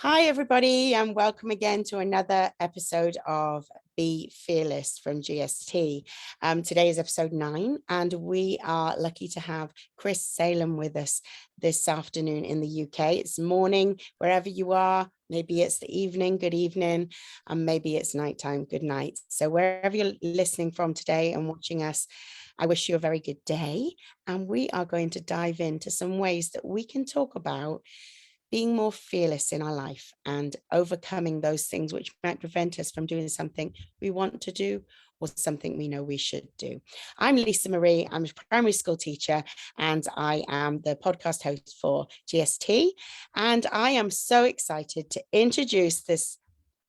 Hi, everybody, and welcome again to another episode of Be Fearless from G.S.T. Today is episode 9, and we are lucky to have Chris Salem with us this afternoon in the UK. It's morning, wherever you are. Maybe it's the evening, good evening, and maybe it's nighttime, good night. So wherever you're listening from today and watching us, I wish you a very good day. And we are going to dive into some ways that we can talk about being more fearless in our life and overcoming those things which might prevent us from doing something we want to do or something we know we should do. I'm Lisa Marie. I'm a primary school teacher and I am the podcast host for G.S.T. And I am so excited to introduce this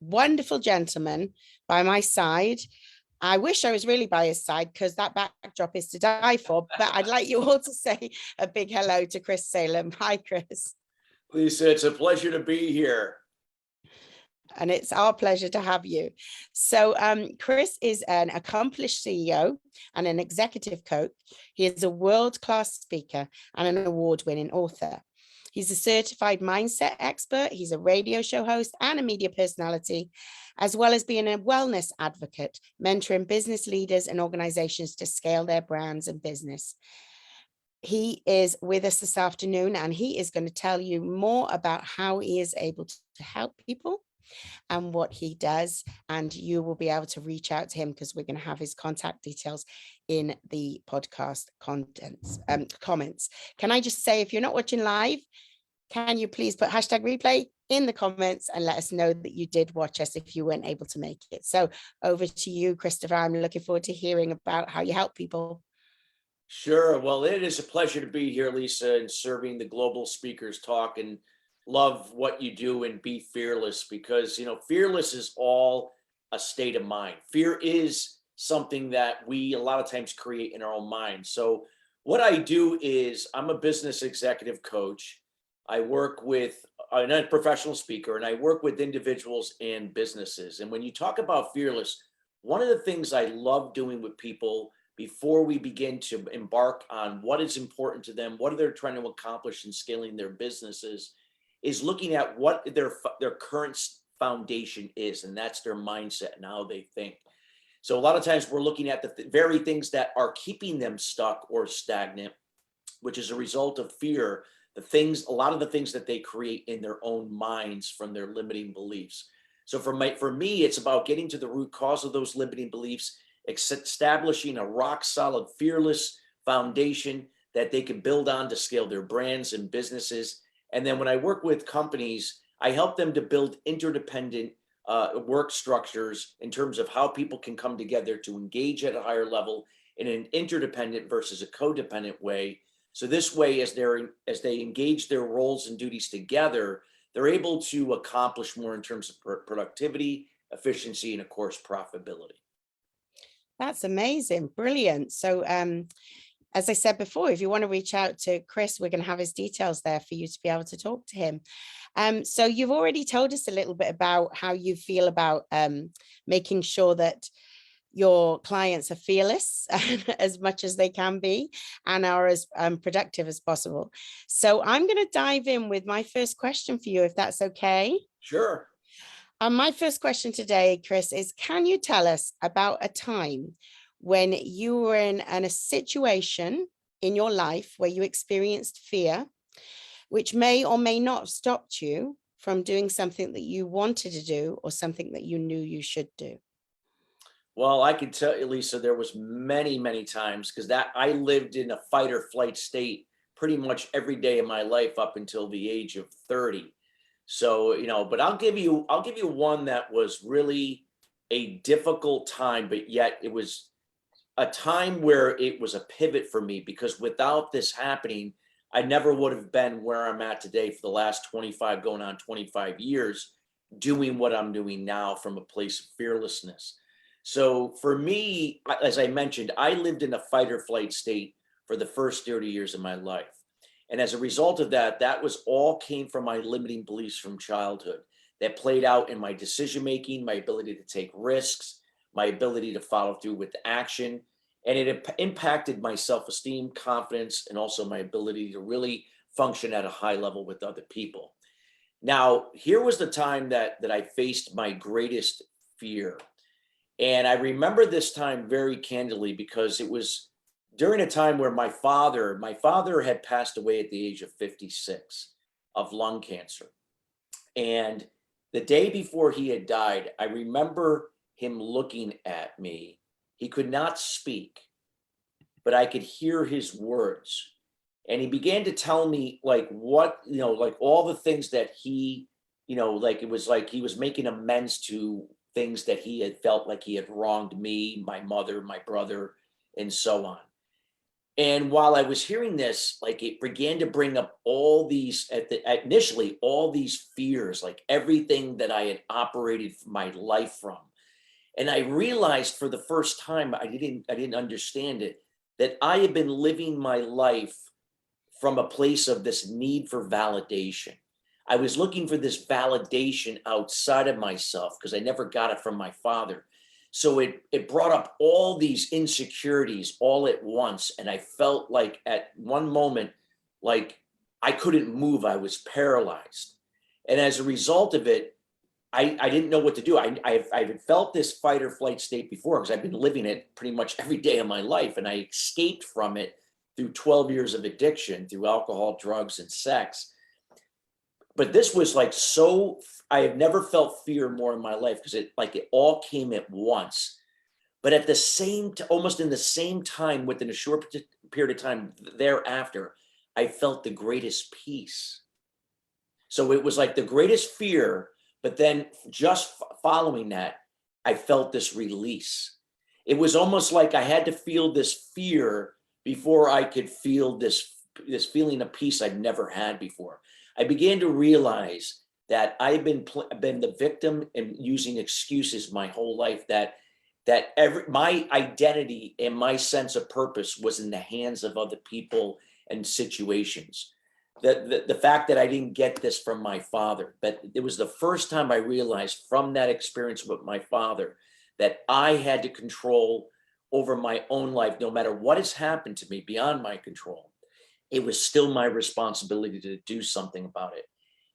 wonderful gentleman by my side. I wish I was really by his side because that backdrop is to die for, but I'd like you all to say a big hello to Chris Salem. Hi, Chris. Lisa, it's a pleasure to be here. And it's our pleasure to have you. So Chris is an accomplished CEO and an executive coach. He is a world-class speaker and an award-winning author. He's a certified mindset expert. He's a radio show host and a media personality, as well as being a wellness advocate, mentoring business leaders and organizations to scale their brands and business. He is with us this afternoon, and he is going to tell you more about how he is able to help people and what he does. And you will be able to reach out to him because we're going to have his contact details in the podcast comments. Can I just say, if you're not watching live, can you please put hashtag replay in the comments and let us know that you did watch us if you weren't able to make it. So over to you, Christopher. I'm looking forward to hearing about how you help people. Sure. Well, it is a pleasure to be here, Lisa, and serving the Global Speakers Talk, and love what you do and be fearless because, fearless is all a state of mind. Fear is something that we a lot of times create in our own mind. So what I do is I'm a business executive coach. I work with I'm a professional speaker, and I work with individuals and businesses. And when you talk about fearless, one of the things I love doing with people before we begin to embark on what is important to them, what are they trying to accomplish in scaling their businesses, is looking at what their current foundation is, and that's their mindset and how they think. So a lot of times we're looking at the very things that are keeping them stuck or stagnant, which is a result of fear, a lot of the things that they create in their own minds from their limiting beliefs. So for me, it's about getting to the root cause of those limiting beliefs, establishing a rock solid, fearless foundation that they can build on to scale their brands and businesses. And then when I work with companies, I help them to build interdependent work structures in terms of how people can come together to engage at a higher level in an interdependent versus a codependent way. So this way, as they engage their roles and duties together, they're able to accomplish more in terms of productivity, efficiency, and of course, profitability. That's amazing. Brilliant. So as I said before, if you want to reach out to Chris, we're going to have his details there for you to be able to talk to him. So you've already told us a little bit about how you feel about making sure that your clients are fearless as much as they can be and are as productive as possible. So I'm going to dive in with my first question for you, if that's okay. Sure. My first question today, Chris, is can you tell us about a time when you were in a situation in your life where you experienced fear, which may or may not have stopped you from doing something that you wanted to do or something that you knew you should do? Well, I can tell you, Lisa, there was many, many times because that I lived in a fight or flight state pretty much every day of my life up until the age of 30. So, but I'll give you one that was really a difficult time, but yet it was a time where it was a pivot for me because without this happening, I never would have been where I'm at today for the last 25, going on 25 years, doing what I'm doing now from a place of fearlessness. So for me, as I mentioned, I lived in a fight or flight state for the first 30 years of my life. And as a result of that, that was all came from my limiting beliefs from childhood that played out in my decision making, my ability to take risks, my ability to follow through with action. And it impacted my self-esteem, confidence, and also my ability to really function at a high level with other people. Now, here was the time that I faced my greatest fear. And I remember this time very candidly because it was during a time where my father had passed away at the age of 56 of lung cancer. And the day before he had died, I remember him looking at me. He could not speak, but I could hear his words. And he began to tell me like what, like all the things that like it was like he was making amends to things that he had felt like he had wronged me, my mother, my brother, and so on. And while I was hearing this, like it began to bring up all these initially all these fears, like everything that I had operated my life from. And I realized for the first time, I didn't understand it, that I had been living my life from a place of this need for validation. I was looking for this validation outside of myself because I never got it from my father. So it brought up all these insecurities all at once. And I felt like at one moment, like I couldn't move, I was paralyzed. And as a result of it, I didn't know what to do. I had felt this fight or flight state before because I've been living it pretty much every day of my life. And I escaped from it through 12 years of addiction, through alcohol, drugs, and sex. But this was like I have never felt fear more in my life because it all came at once. But at the almost in the same time, within a short period of time thereafter, I felt the greatest peace. So it was like the greatest fear, but then just following that, I felt this release. It was almost like I had to feel this fear before I could feel this feeling of peace I'd never had before. I began to realize that I've been the victim and using excuses my whole life, that my identity and my sense of purpose was in the hands of other people and situations. The fact that I didn't get this from my father, but it was the first time I realized from that experience with my father that I had to control over my own life, no matter what has happened to me beyond my control. It was still my responsibility to do something about it.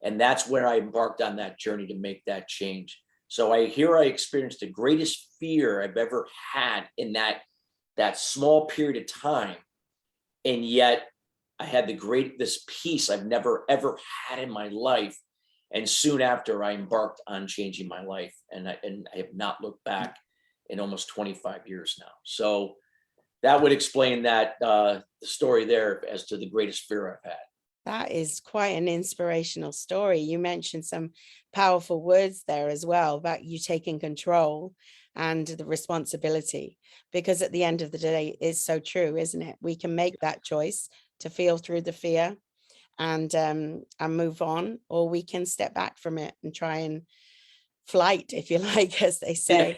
And that's where I embarked on that journey to make that change. So I experienced the greatest fear I've ever had in that small period of time. And yet I had this peace I've never ever had in my life. And soon after, I embarked on changing my life, and I have not looked back in almost 25 years now. So that would explain that the story there as to the greatest fear I've had. That is quite an inspirational story. You mentioned some powerful words there as well about you taking control and the responsibility, because at the end of the day, it's so true, isn't it? We can make that choice to feel through the fear and move on, or we can step back from it and try and flight, if you like, as they say.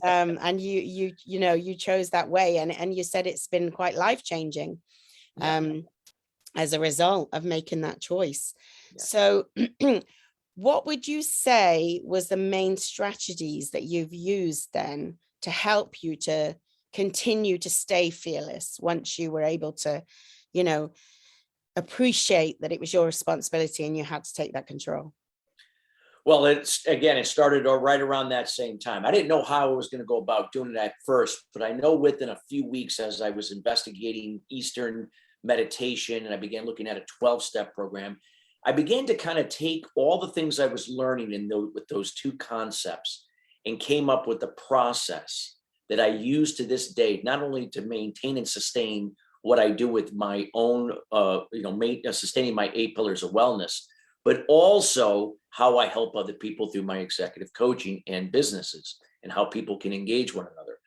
And you chose that way, and you said it's been quite life-changing. Yeah. As a result of making that choice. Yeah. So what would you say was the main strategies that you've used then to help you to continue to stay fearless once you were able to, you know, appreciate that it was your responsibility and you had to take that control? Well, it started right around that same time. I didn't know how I was going to go about doing it at first, but I know within a few weeks, as I was investigating Eastern meditation and I began looking at a 12-step program, I began to kind of take all the things I was learning with those two concepts and came up with a process that I use to this day, not only to maintain and sustain what I do with my own, sustaining my 8 pillars of wellness, but also how I help other people through my executive coaching and businesses and how people can engage one another.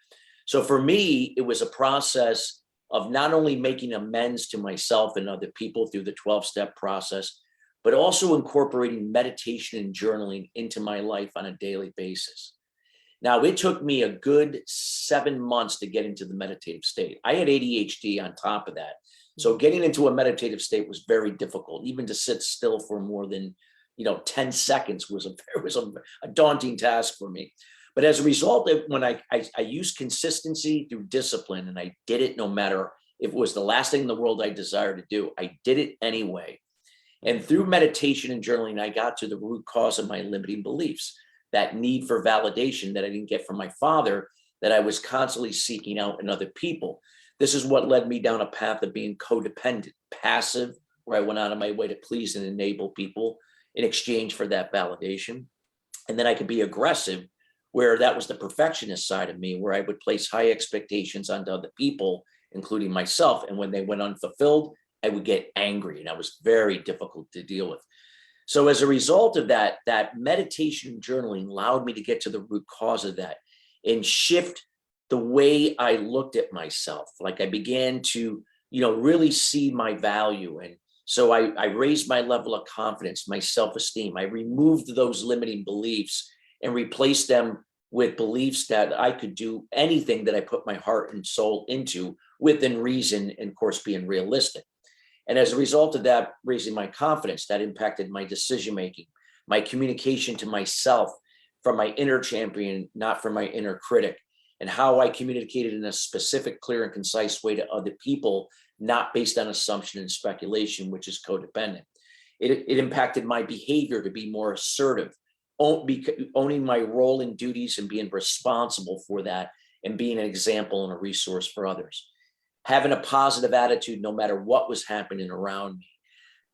So for me, it was a process of not only making amends to myself and other people through the 12-step process, but also incorporating meditation and journaling into my life on a daily basis. Now, it took me a good 7 months to get into the meditative state. I had ADHD on top of that. So getting into a meditative state was very difficult. Even to sit still for more than 10 seconds was a daunting task for me. But as a result, when I used consistency through discipline, and I did it no matter if it was the last thing in the world I desired to do, I did it anyway. And through meditation and journaling, I got to the root cause of my limiting beliefs, that need for validation that I didn't get from my father, that I was constantly seeking out in other people. This is what led me down a path of being codependent, passive, where I went out of my way to please and enable people in exchange for that validation. And then I could be aggressive, where that was the perfectionist side of me, where I would place high expectations onto other people, including myself. And when they went unfulfilled, I would get angry, and that was very difficult to deal with. So as a result of that, that meditation and journaling allowed me to get to the root cause of that and shift the way I looked at myself. Like I began to, really see my value. And so I raised my level of confidence, my self-esteem. I removed those limiting beliefs and replaced them with beliefs that I could do anything that I put my heart and soul into, within reason, and of course, being realistic. And as a result of that, raising my confidence, that impacted my decision-making, my communication to myself from my inner champion, not from my inner critic, and how I communicated in a specific, clear, and concise way to other people, not based on assumption and speculation, which is codependent. It impacted my behavior to be more assertive, owning my role and duties and being responsible for that, and being an example and a resource for others. Having a positive attitude no matter what was happening around me.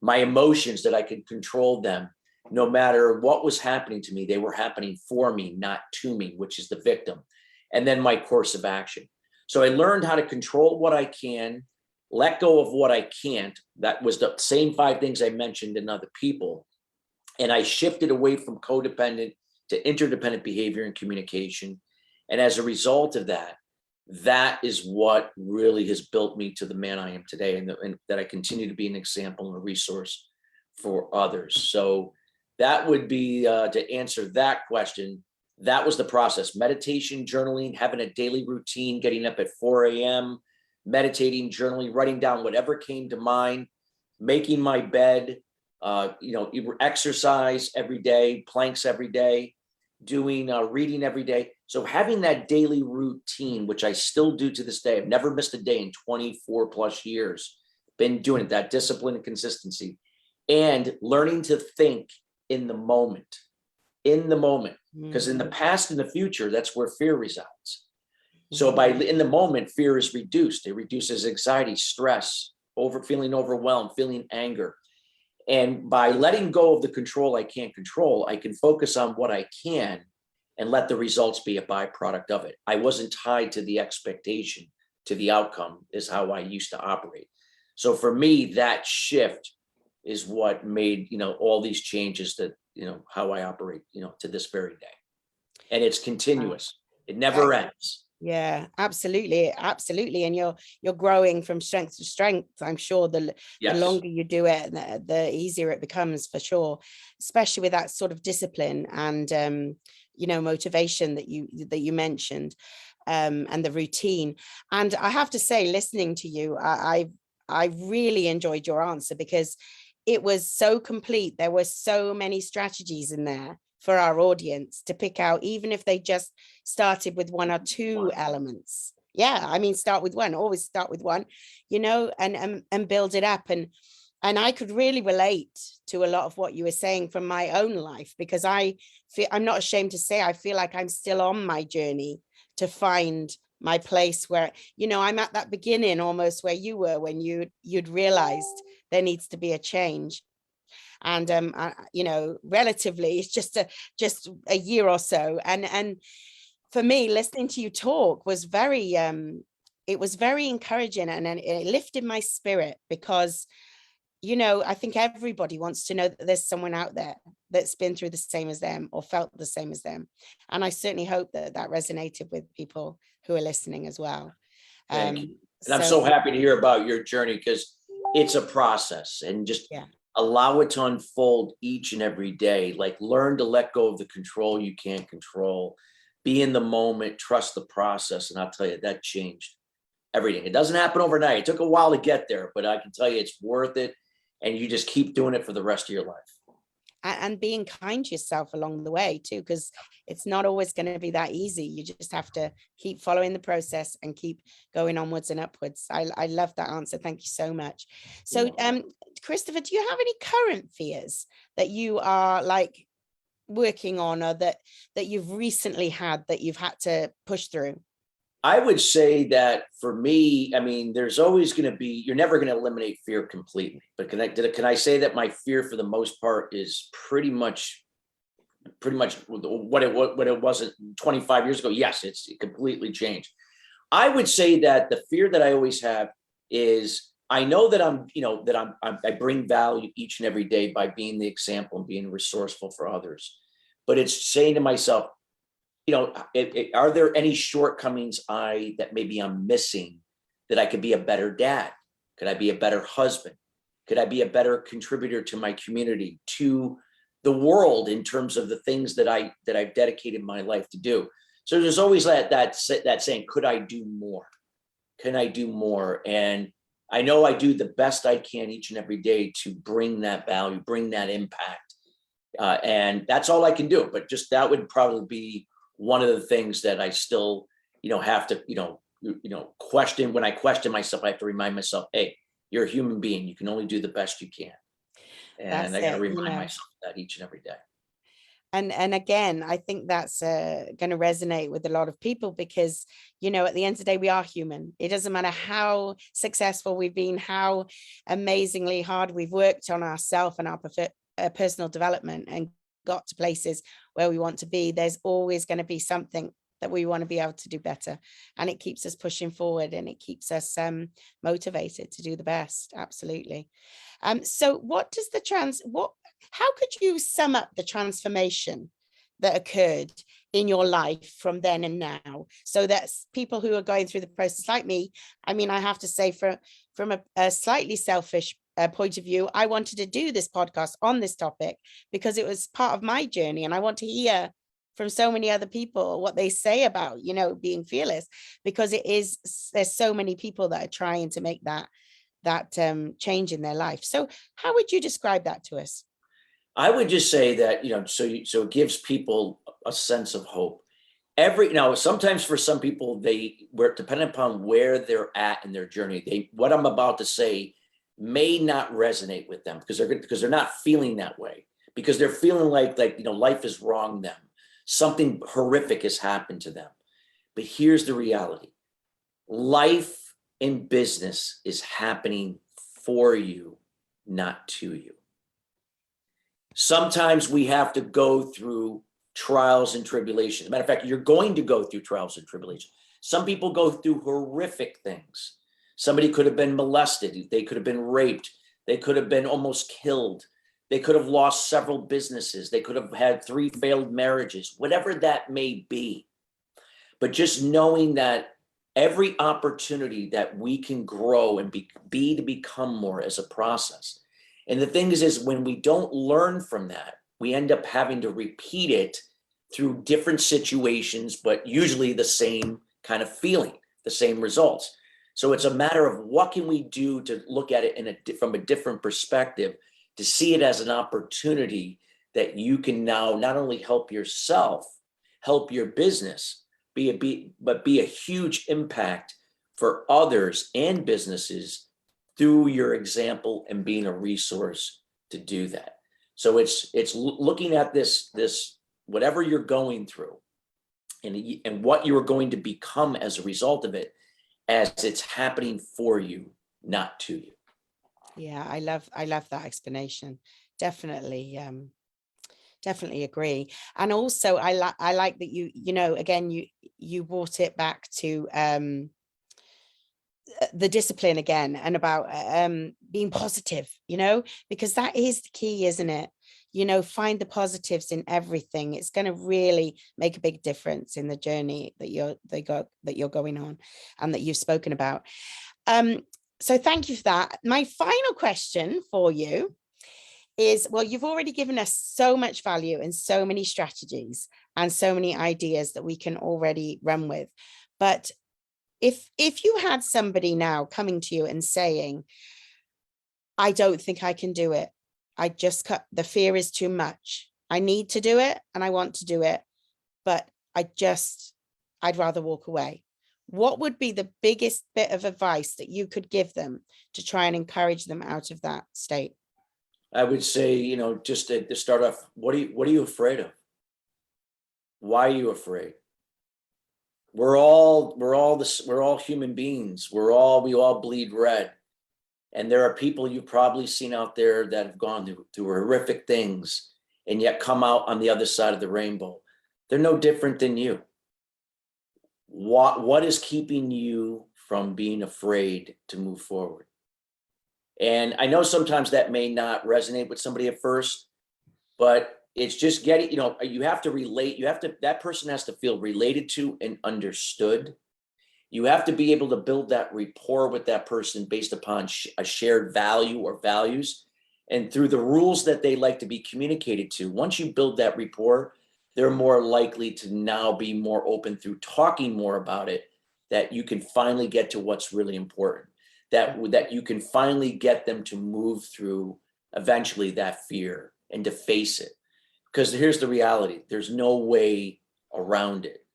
My emotions, that I could control them no matter what was happening to me. They were happening for me, not to me, which is the victim. And then my course of action. So I learned how to control what I can, let go of what I can't. That was the same 5 things I mentioned in other people. And I shifted away from codependent to interdependent behavior and communication. And as a result of that, that is what really has built me to the man I am today, and that I continue to be an example and a resource for others. So that would be, to answer that question, that was the process: meditation, journaling, having a daily routine, getting up at 4 a.m., meditating, journaling, writing down whatever came to mind, making my bed, exercise every day, planks every day, doing reading every day. So having that daily routine, which I still do to this day, I've never missed a day in 24 plus years, been doing it, that discipline and consistency, and learning to think in the moment, because in the past and the future, that's where fear resides. So in the moment, fear is reduced. It reduces anxiety, stress, feeling overwhelmed, feeling anger. And by letting go of the control I can't control, I can focus on what I can and let the results be a byproduct of it. I wasn't tied to the expectation, to the outcome, is how I used to operate. So for me, that shift is what made, all these changes that, how I operate, to this very day. And it's continuous. It never ends. Yeah, absolutely. Absolutely. And you're growing from strength to strength. I'm sure the longer you do it, the easier it becomes, for sure, especially with that sort of discipline and, motivation that you mentioned, and the routine. And I have to say, listening to you, I really enjoyed your answer, because it was so complete. There were so many strategies in there for our audience to pick out, even if they just started with 1 or 2 elements. Yeah, I mean, start with one, always start with one, and build it up. And I could really relate to a lot of what you were saying from my own life, because I'm not ashamed to say, I feel like I'm still on my journey to find my place where, I'm at that beginning almost where you were, when you'd realized there needs to be a change. And relatively, it's just a year or so, and for me, listening to you talk was very it was very encouraging, and it lifted my spirit, because I think everybody wants to know that there's someone out there that's been through the same as them or felt the same as them. And I certainly hope that resonated with people who are listening as well. Thank you. And I'm so happy to hear about your journey, because it's a process, and just allow it to unfold each and every day. Like, learn to let go of the control you can't control, be in the moment, trust the process. And I'll tell you, that changed everything. It doesn't happen overnight. It took a while to get there, but I can tell you it's worth it. And you just keep doing it for the rest of your life. And being kind to yourself along the way too, because it's not always going to be that easy. You just have to keep following the process and keep going onwards and upwards. I love that answer. Thank you so much. So Christopher, do you have any current fears that you are like working on, or that you've recently had that you've had to push through? I would say that for me, I mean, there's always going to be, you're never going to eliminate fear completely. But can I say that my fear for the most part is pretty much what it wasn't 25 years ago? Yes, it completely changed. I would say that the fear that I always have is I know that I bring value each and every day by being the example and being resourceful for others. But it's saying to myself, are there any shortcomings that maybe I'm missing, that I could be a better dad? Could I be a better husband? Could I be a better contributor to my community, to the world, in terms of the things that I've dedicated my life to do? So there's always that saying, could I do more? Can I do more? And I know I do the best I can each and every day to bring that value, bring that impact. And that's all I can do. But just that would probably be one of the things that I still, have to, question. When I question myself, I have to remind myself, hey, you're a human being. You can only do the best you can. And That's I got to it, remind myself that each and every day. And again, I think that's going to resonate with a lot of people, because at the end of the day, we are human. It doesn't matter how successful we've been, how amazingly hard we've worked on ourselves and our personal development and got to places where we want to be. There's always going to be something that we want to be able to do better, and it keeps us pushing forward, and it keeps us motivated to do the best. Absolutely. So what does how could you sum up the transformation that occurred in your life from then and now, so that people who are going through the process like me, I mean, I have to say, from a slightly selfish point of view, I wanted to do this podcast on this topic because it was part of my journey, and I want to hear from so many other people what they say about, being fearless, because there's so many people that are trying to make that change in their life. So how would you describe that to us? I would just say that, so it gives people a sense of hope. Sometimes for some people, we're dependent upon where they're at in their journey. What I'm about to say may not resonate with them because they're not feeling that way, because they're feeling like life is wrong them. Something horrific has happened to them. But here's the reality. Life in business is happening for you, not to you. Sometimes we have to go through trials and tribulations. As a matter of fact, you're going to go through trials and tribulations. Some people go through horrific things. Somebody could have been molested. They could have been raped. They could have been almost killed. They could have lost several businesses. They could have had 3 failed marriages, whatever that may be. But just knowing that every opportunity that we can grow and be to become more as a process. And the thing is when we don't learn from that, we end up having to repeat it through different situations, but usually the same kind of feeling, the same results. So it's a matter of what can we do to look at it from a different perspective, to see it as an opportunity that you can now not only help yourself, help your business, but be a huge impact for others and businesses through your example and being a resource to do that. So it's looking at this whatever you're going through and what you are going to become as a result of it, as it's happening for you, not to you. Yeah, I love that explanation. Definitely definitely agree. And also I like that again you brought it back to the discipline again, and about being positive, because that is the key, isn't it? Find the positives in everything. It's going to really make a big difference in the journey that you're going on and that you've spoken about. So thank you for that. My final question for you is, well, you've already given us so much value and so many strategies and so many ideas that we can already run with. But if you had somebody now coming to you and saying, I don't think I can do it. The fear is too much. I need to do it and I want to do it, but I'd rather walk away. what would be the biggest bit of advice that you could give them to try and encourage them out of that state? I would say, just to start off, what are you afraid of? Why are you afraid? We're all human beings. We all bleed red. And there are people you've probably seen out there that have gone through horrific things and yet come out on the other side of the rainbow. They're no different than you. What is keeping you from being afraid to move forward? And I know sometimes that may not resonate with somebody at first, but it's just getting, you have to relate. That person has to feel related to and understood. You have to be able to build that rapport with that person based upon a shared value or values, and through the rules that they like to be communicated to. Once you build that rapport, they're more likely to now be more open through talking more about it, that you can finally get to what's really important, that you can finally get them to move through eventually that fear and to face it. Because here's the reality, there's no way around it.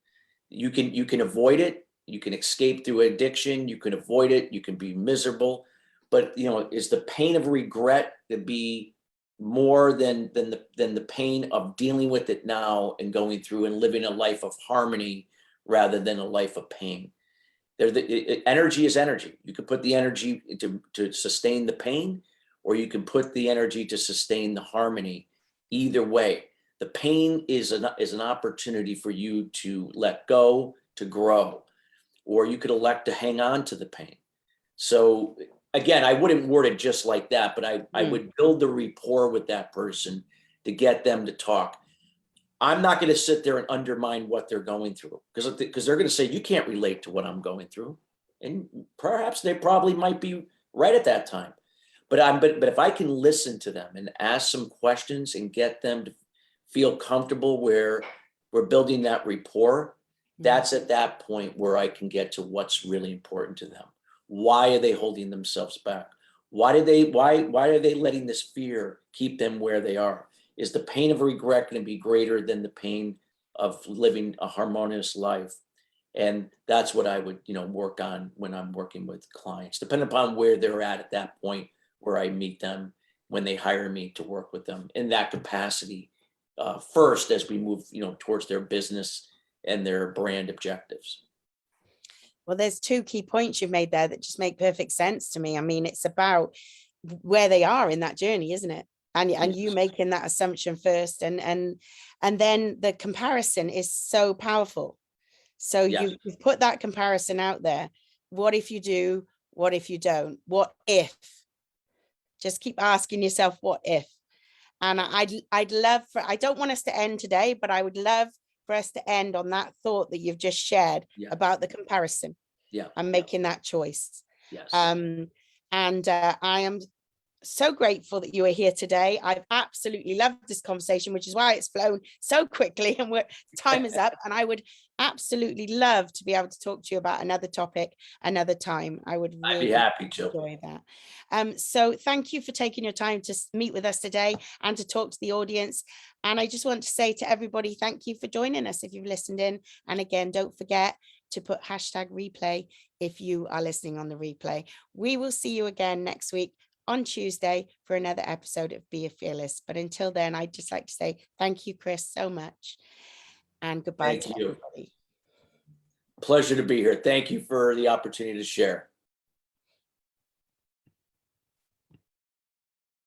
You can avoid it, you can escape through addiction, you can avoid it, you can be miserable, but is the pain of regret to be more than the pain of dealing with it now and going through and living a life of harmony rather than a life of pain? Energy is energy. You can put the energy to sustain the pain, or you can put the energy to sustain the harmony. Either way, the pain is an opportunity for you to let go, to grow, or you could elect to hang on to the pain. So again, I wouldn't word it just like that, but I would build the rapport with that person to get them to talk. I'm not going to sit there and undermine what they're going through, because they're going to say, you can't relate to what I'm going through. And perhaps they probably might be right at that time. But if I can listen to them and ask some questions and get them to feel comfortable where we're building that rapport, that's at that point where I can get to what's really important to them. Why are they holding themselves back? Why are they letting this fear keep them where they are? Is the pain of regret going to be greater than the pain of living a harmonious life? And that's what I would, work on when I'm working with clients, depending upon where they're at that point where I meet them, when they hire me to work with them in that capacity, first, as we move, towards their business and their brand objectives. Well, there's two key points you've made there that just make perfect sense to me. I mean, it's about where they are in that journey, isn't it? And you making that assumption first, and then the comparison is so powerful. So Yes. you've put that comparison out there. What if you do? What if you don't? What if? Just keep asking yourself, what if? And I'd love for, I don't want us to end today, but I would love for us to end on that thought that you've just shared about the comparison. Yeah. And making that choice. Yes. And I am so grateful that you are here today. I've absolutely loved this conversation, which is why it's flown so quickly and time is up. And I would absolutely love to be able to talk to you about another topic another time. I would really I'd be happy to enjoy that. So thank you for taking your time to meet with us today and to talk to the audience. And I just want to say to everybody, thank you for joining us if you've listened in. And again, don't forget to put #replay if you are listening on the replay. We will see you again next week on Tuesday for another episode of Be a Fearless. But until then, I'd just like to say thank you, Chris, so much. And goodbye to everybody. Pleasure to be here. Thank you for the opportunity to share.